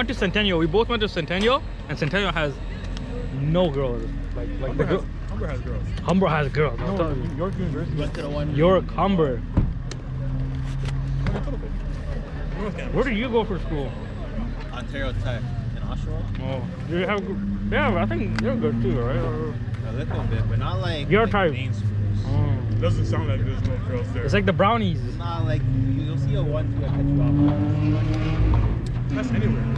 went to Centennial. We both went to Centennial, and Centennial has no girls. Like Humber has girls. Humber has girls. No, York, New Jersey. Went to the one. York, Humber. North Campus. Where do you go for school? Ontario Tech in Oshawa. Oh, do you have? Yeah, I think you're good too, right? Or, A little bit, but not like Your like type. main schools. Doesn't sound like there's no girls there. It's like the brownies. Not like you'll see a 1-2 that catch you off. That's anywhere.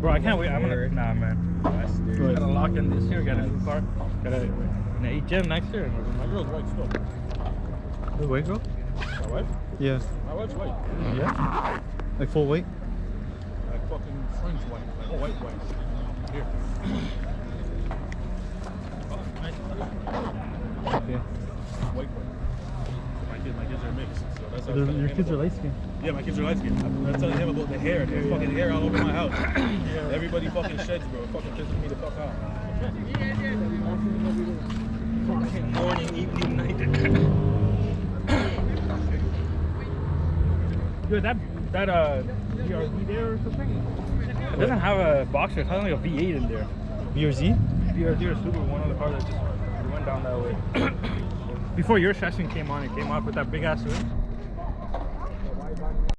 Bro, I can't wait. I'm gonna. Nah, man. Gotta lock in this year. Gotta car. Gotta eat gym next year. My girl's white still. The white girl? My wife? Yeah. My wife's white. Yeah. Like full weight? Like fucking French white. Like white white. Here. Okay. White white. My kids are mixed. So that's how Your kids are light skinned. Yeah, my kids are light skinned. I'm telling him about the hair. There's fucking hair all over my house. Everybody fucking sheds, bro. Fucking pisses me the fuck out. Fucking morning, evening, night. Dude, that BRZ there or something? It doesn't have a boxer. It has like a V8 in there. BRZ? BRZ or Super, one of the cars that just went down that way. Before your session came on, it came off with that big ass switch.